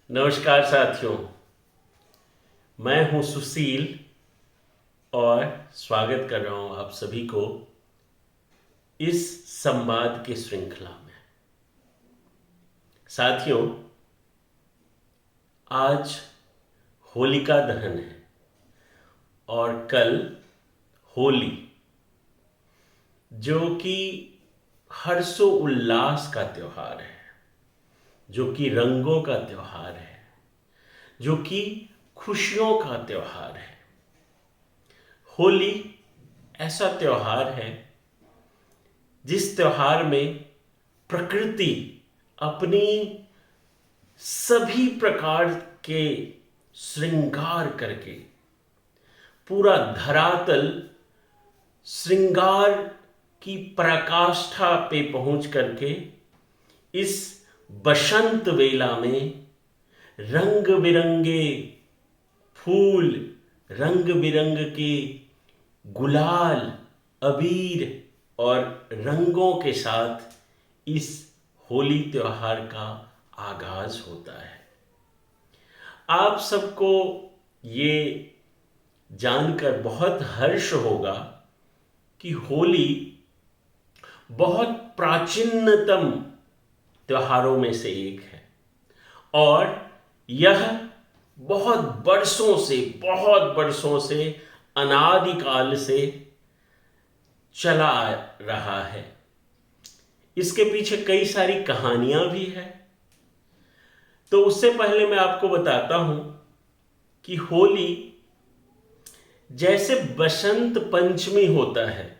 नमस्कार साथियों, मैं हूं सुशील और स्वागत कर रहा हूं आप सभी को इस संवाद की श्रृंखला में। साथियों, आज होलिका दहन है और कल होली, जो कि हर्षो उल्लास का त्योहार है, जो कि रंगों का त्योहार है, जो कि खुशियों का त्योहार है। होली ऐसा त्योहार है जिस त्योहार में प्रकृति अपनी सभी प्रकार के श्रृंगार करके पूरा धरातल श्रृंगार की पराकाष्ठा पे पहुंच करके इस बसंत वेला में रंग बिरंगे फूल, रंग बिरंग के गुलाल, अबीर और रंगों के साथ इस होली त्योहार का आगाज होता है। आप सबको ये जानकर बहुत हर्ष होगा कि होली बहुत प्राचीनतम त्योहारों में से एक है और यह बहुत बरसों से अनादिकाल से चला आ रहा है। इसके पीछे कई सारी कहानियां भी है। तो उससे पहले मैं आपको बताता हूं कि होली जैसे बसंत पंचमी होता है,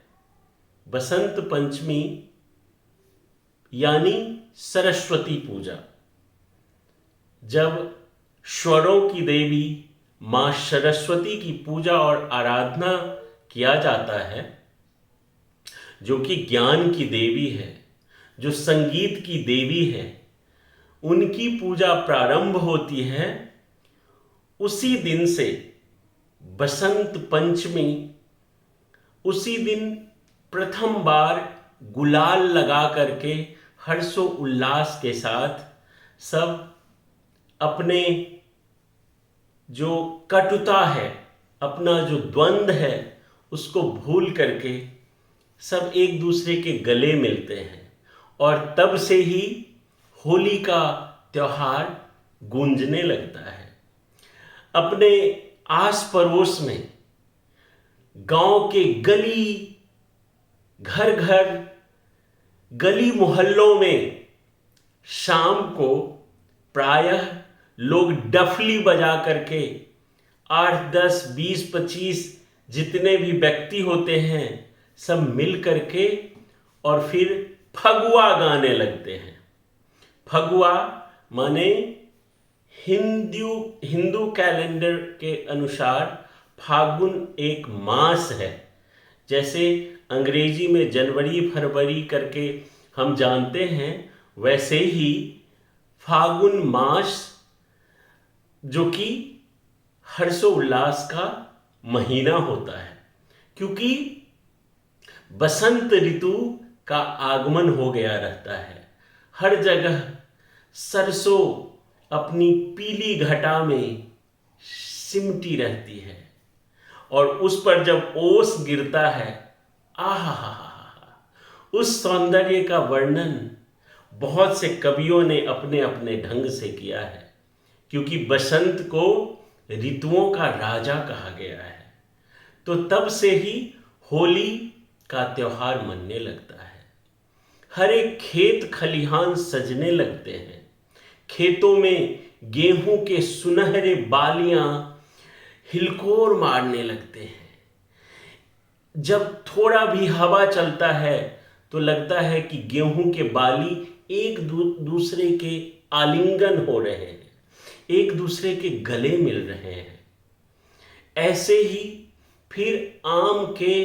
बसंत पंचमी यानी सरस्वती पूजा, जब स्वरों की देवी मां सरस्वती की पूजा और आराधना किया जाता है, जो कि ज्ञान की देवी है, जो संगीत की देवी है, उनकी पूजा प्रारंभ होती है। उसी दिन से बसंत पंचमी, उसी दिन प्रथम बार गुलाल लगा करके हर्षो उल्लास के साथ सब अपने जो कटुता है, अपना जो द्वंद्व है, उसको भूल करके सब एक दूसरे के गले मिलते हैं और तब से ही होली का त्योहार गूंजने लगता है। अपने आस पड़ोस में, गांव के गली, घर घर, गली मोहल्लों में शाम को प्रायः लोग डफली बजा करके 8, 10, 20, 25 जितने भी व्यक्ति होते हैं सब मिल करके और फिर फगुआ गाने लगते हैं। फगुआ माने हिंदू कैलेंडर के अनुसार फागुन एक मास है। जैसे अंग्रेजी में जनवरी फरवरी करके हम जानते हैं, वैसे ही फागुन मास, जो कि हर्षोल्लास का महीना होता है, क्योंकि बसंत ऋतु का आगमन हो गया रहता है। हर जगह सरसों अपनी पीली घटा में सिमटी रहती है और उस पर जब ओस गिरता है, आहा, उस सौंदर्य का वर्णन बहुत से कवियों ने अपने अपने ढंग से किया है, क्योंकि बसंत को ऋतुओं का राजा कहा गया है। तो तब से ही होली का त्योहार मनने लगता है। हर एक खेत खलिहान सजने लगते हैं। खेतों में गेहूं के सुनहरे बालियां हिलकोर मारने लगते हैं। जब थोड़ा भी हवा चलता है तो लगता है कि गेहूं के बाली एक दूसरे के आलिंगन हो रहे हैं, एक दूसरे के गले मिल रहे हैं। ऐसे ही फिर आम के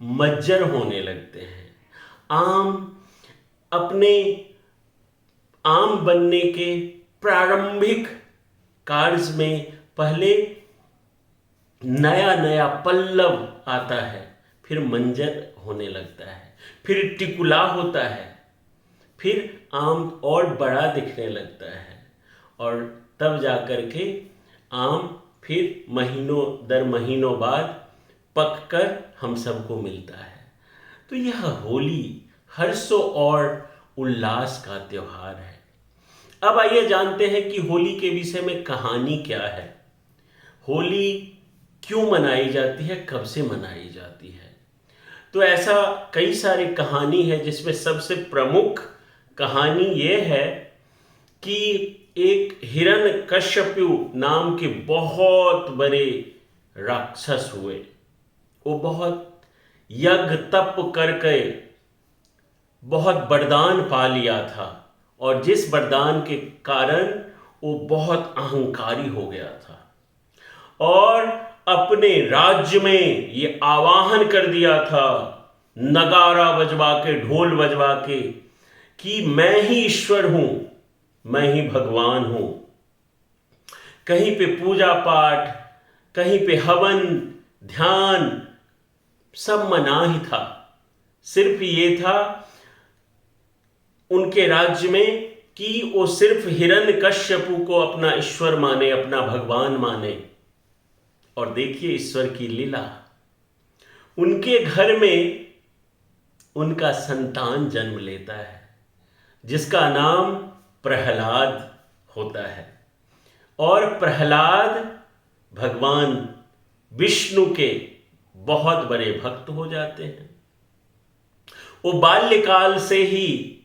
मज्जर होने लगते हैं। अपने आम बनने के प्रारंभिक कार्य में पहले नया नया पल्लव आता है, फिर मंजर होने लगता है, फिर टिकुला होता है, फिर आम और बड़ा दिखने लगता है और तब जा कर के आम फिर महीनों दर महीनों बाद पककर हम सबको मिलता है। तो यह होली हर्षों और उल्लास का त्योहार है। अब आइए जानते हैं कि होली के विषय में कहानी क्या है। होली क्यों मनाई जाती है, कब से मनाई जाती है? तो ऐसा कई सारी कहानी है, जिसमें सबसे प्रमुख कहानी ये है कि एक हिरण्यकश्यपु नाम के बहुत बड़े राक्षस हुए। वो बहुत यज्ञ तप करके बहुत वरदान पा लिया था, और जिस वरदान के कारण वो बहुत अहंकारी हो गया था और अपने राज्य में ये आवाहन कर दिया था, नगारा बजवा के, ढोल बजवा के, कि मैं ही ईश्वर हूं, मैं ही भगवान हूं। कहीं पे पूजा पाठ, कहीं पे हवन ध्यान सब मना ही था। सिर्फ ये था उनके राज्य में कि वो सिर्फ हिरण्यकश्यपु को अपना ईश्वर माने, अपना भगवान माने। और देखिए ईश्वर की लीला, उनके घर में उनका संतान जन्म लेता है जिसका नाम प्रहलाद होता है। और प्रहलाद भगवान विष्णु के बहुत बड़े भक्त हो जाते हैं। वो बाल्यकाल से ही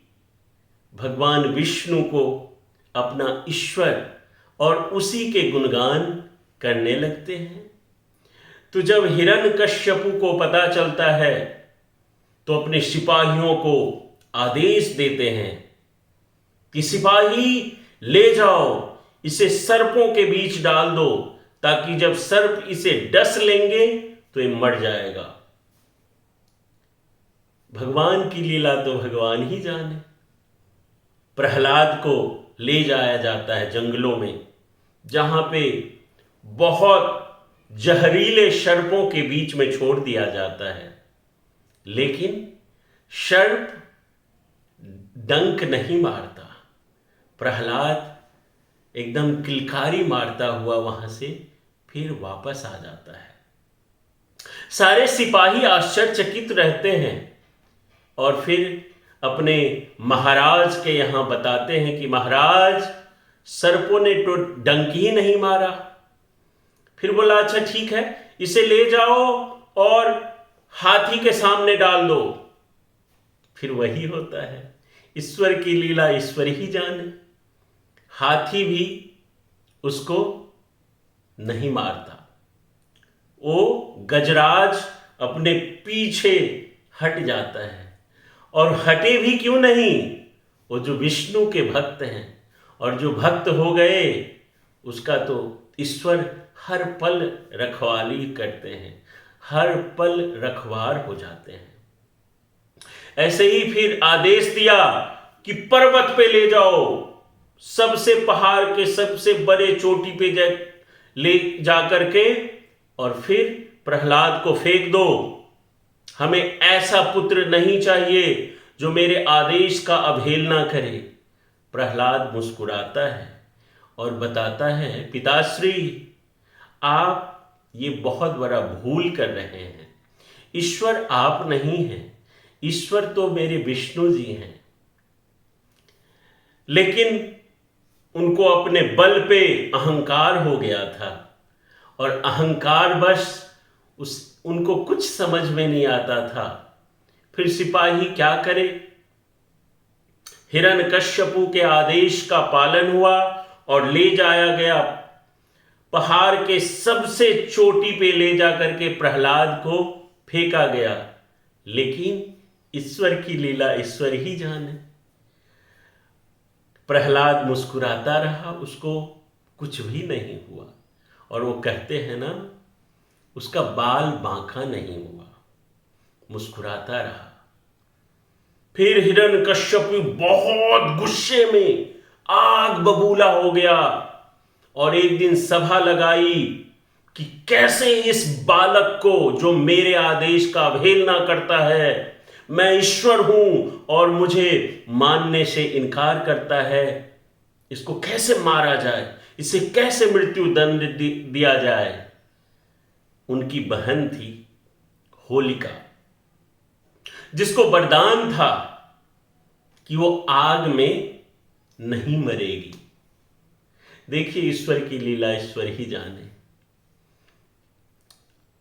भगवान विष्णु को अपना ईश्वर और उसी के गुणगान करने लगते हैं। तो जब हिरण्यकश्यपु को पता चलता है तो अपने सिपाहियों को आदेश देते हैं कि सिपाही ले जाओ, इसे सर्पों के बीच डाल दो, ताकि जब सर्प इसे डस लेंगे तो ये मर जाएगा। भगवान की लीला तो भगवान ही जाने। प्रहलाद को ले जाया जाता है जंगलों में, जहां पे बहुत जहरीले सर्पों के बीच में छोड़ दिया जाता है। लेकिन सर्प डंक नहीं मारता। प्रहलाद एकदम किलकारी मारता हुआ वहां से फिर वापस आ जाता है। सारे सिपाही आश्चर्यचकित रहते हैं और फिर अपने महाराज के यहां बताते हैं कि महाराज, सर्पों ने तो डंक ही नहीं मारा। फिर बोला अच्छा ठीक है, इसे ले जाओ और हाथी के सामने डाल दो। फिर वही होता है, ईश्वर की लीला ईश्वर ही जाने। हाथी भी उसको नहीं मारता। वो गजराज अपने पीछे हट जाता है। और हटे भी क्यों नहीं, वो जो विष्णु के भक्त हैं और जो भक्त हो गए, उसका तो ईश्वर हर पल रखवाली करते हैं, हर पल रखवार हो जाते हैं। ऐसे ही फिर आदेश दिया कि पर्वत पे ले जाओ, सबसे पहाड़ के सबसे बड़े चोटी पे ले जाकर के, और फिर प्रहलाद को फेंक दो। हमें ऐसा पुत्र नहीं चाहिए जो मेरे आदेश का अवहेलना करे। प्रहलाद मुस्कुराता है और बताता है, पिताश्री, आप ये बहुत बड़ा भूल कर रहे हैं। ईश्वर आप नहीं हैं, ईश्वर तो मेरे विष्णु जी हैं। लेकिन उनको अपने बल पे अहंकार हो गया था, और अहंकार बस उनको कुछ समझ में नहीं आता था। फिर सिपाही क्या करे? हिरण्यकश्यपु के आदेश का पालन हुआ और ले जाया गया। पहाड़ के सबसे चोटी पे ले जाकर के प्रहलाद को फेंका गया। लेकिन ईश्वर की लीला ईश्वर ही जाने। प्रहलाद मुस्कुराता रहा, उसको कुछ भी नहीं हुआ। और वो कहते हैं ना, उसका बाल बांका नहीं हुआ, मुस्कुराता रहा। फिर हिरण्यकश्यपु बहुत गुस्से में आग बबूला हो गया और एक दिन सभा लगाई कि कैसे इस बालक को, जो मेरे आदेश का अवहेलना करता है, मैं ईश्वर हूं और मुझे मानने से इनकार करता है, इसको कैसे मारा जाए, इसे कैसे मृत्यु दंड दिया जाए। उनकी बहन थी होलिका, जिसको वरदान था कि वो आग में नहीं मरेगी। देखिए, ईश्वर की लीला ईश्वर ही जाने।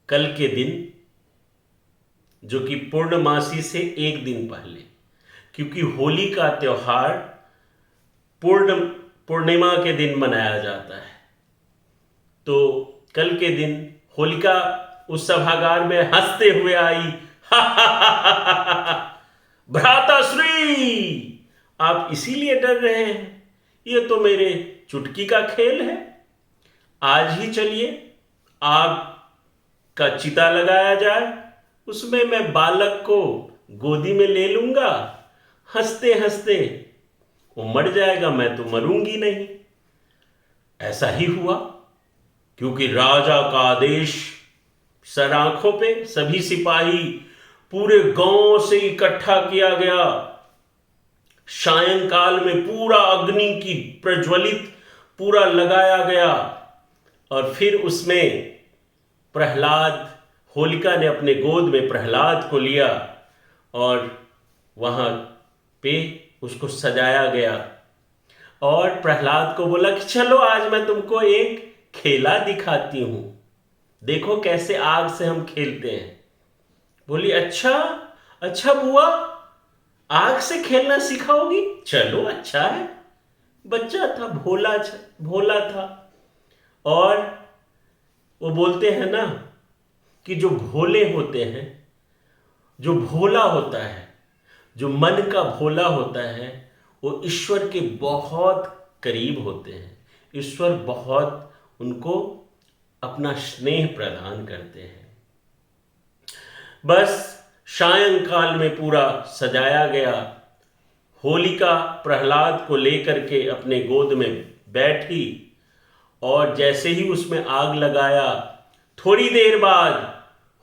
कल के दिन, जो कि पूर्णमासी से एक दिन पहले, क्योंकि होली का त्योहार पूर्णिमा के दिन मनाया जाता है, तो कल के दिन होलिका उस सभागार में हंसते हुए आई। हा हा हा हा हा, भ्राताश्री, आप इसीलिए डर रहे हैं? ये तो मेरे चुटकी का खेल है। आज ही चलिए आग का चिता लगाया जाए, उसमें मैं बालक को गोदी में ले लूंगा। हंसते हंसते वो मर जाएगा, मैं तो मरूंगी नहीं। ऐसा ही हुआ, क्योंकि राजा का आदेश सर आंखों पे सभी सिपाही पूरे गांव से इकट्ठा किया गया। सायंकाल में पूरा अग्नि की प्रज्वलित पूरा लगाया गया, और फिर उसमें प्रहलाद, होलिका ने अपने गोद में प्रहलाद को लिया और वहां पे उसको सजाया गया, और प्रहलाद को बोला कि चलो आज मैं तुमको एक खेला दिखाती हूं, देखो कैसे आग से हम खेलते हैं। बोली, अच्छा अच्छा बुआ, आग से खेलना सिखाओगी? चलो अच्छा है। बच्चा था, भोला था। और वो बोलते हैं ना कि जो भोले होते हैं, जो भोला होता है, जो मन का भोला होता है, वो ईश्वर के बहुत करीब होते हैं। ईश्वर बहुत उनको अपना स्नेह प्रदान करते हैं। बस सायंकाल में पूरा सजाया गया। होलिका प्रहलाद को लेकर के अपने गोद में बैठी, और जैसे ही उसमें आग लगाया, थोड़ी देर बाद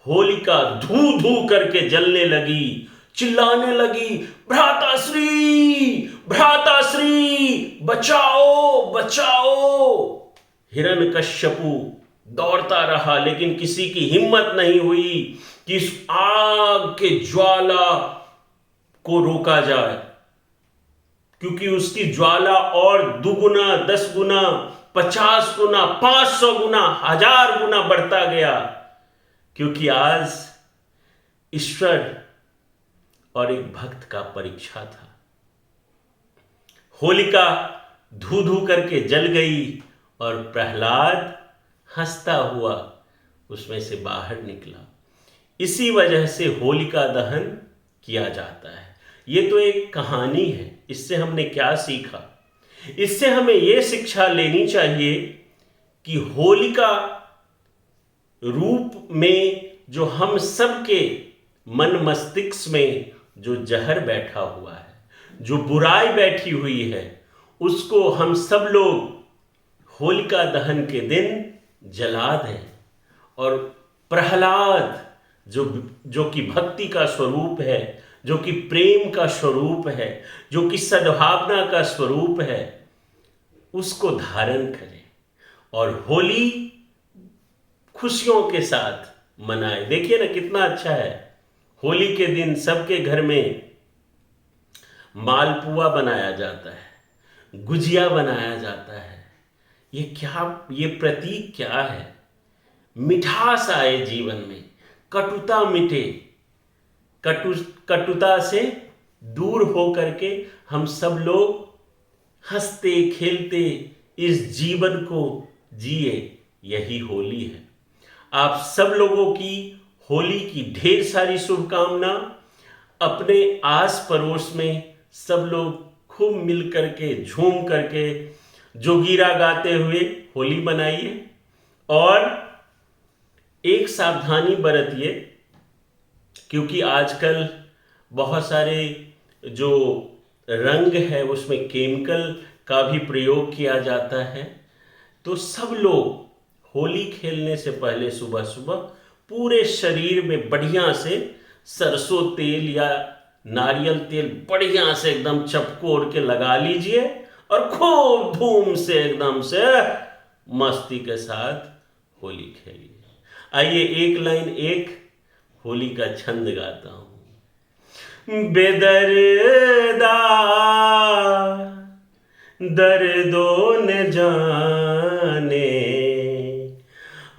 होलिका धू धू करके जलने लगी, चिल्लाने लगी, भ्राताश्री भ्राताश्री, बचाओ बचाओ। हिरण्यकश्यपु दौड़ता रहा, लेकिन किसी की हिम्मत नहीं हुई कि इस आग के ज्वाला को रोका जाए, क्योंकि उसकी ज्वाला और दुगुना, 10 गुना, 50 गुना, 500 गुना, 1000 गुना बढ़ता गया, क्योंकि आज ईश्वर और एक भक्त का परीक्षा था। होलिका धू धू करके जल गई, और प्रहलाद हंसता हुआ उसमें से बाहर निकला। इसी वजह से होलिका दहन किया जाता है। ये तो एक कहानी है। इससे हमने क्या सीखा? इससे हमें यह शिक्षा लेनी चाहिए कि होलिका रूप में जो हम सबके मन मस्तिष्क में जो जहर बैठा हुआ है, जो बुराई बैठी हुई है, उसको हम सब लोग होलिका दहन के दिन जला दें। और प्रहलाद जो कि भक्ति का स्वरूप है, जो कि प्रेम का स्वरूप है, जो कि सद्भावना का स्वरूप है, उसको धारण करें और होली खुशियों के साथ मनाएं। देखिए ना कितना अच्छा है। होली के दिन सबके घर में मालपुआ बनाया जाता है, गुजिया बनाया जाता है। ये प्रतीक क्या है? मिठास आए जीवन में, कटुता मिटे, कटुता से दूर हो करके हम सब लोग हंसते खेलते इस जीवन को जिए। यही होली है। आप सब लोगों की होली की ढेर सारी शुभकामना। अपने आस पड़ोस में सब लोग खूब मिल करके, झूम करके, जोगीरा गाते हुए होली मनाइए। और एक सावधानी बरतिए, क्योंकि आजकल बहुत सारे जो रंग है उसमें केमिकल का भी प्रयोग किया जाता है। तो सब लोग होली खेलने से पहले सुबह सुबह पूरे शरीर में बढ़िया से सरसों तेल या नारियल तेल बढ़िया से एकदम चपकोर के लगा लीजिए, और खूब धूम से एकदम से मस्ती के साथ होली खेलिए। आइए एक लाइन एक होली का छंद गाता हूं। बेदर्दा दर्दो न जाने,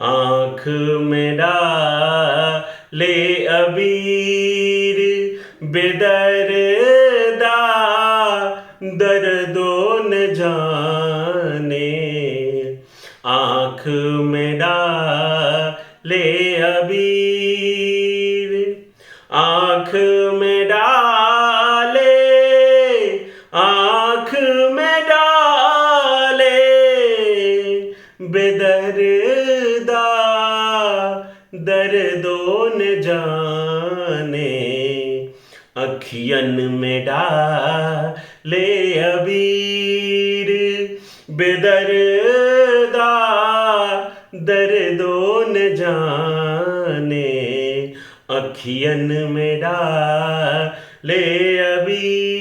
आँख में डाले अबीर। बेदर्दा दर्दो न जाने, आँख में डाले अबीर। आँख में डाले, आँख में डाले, बेदर्दा दर्दो न जाने, अखियन में डाले अबीर। बेदर्दा दर्दो न जाने, अखियन में डाले अबीर।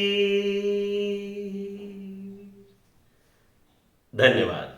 धन्यवाद।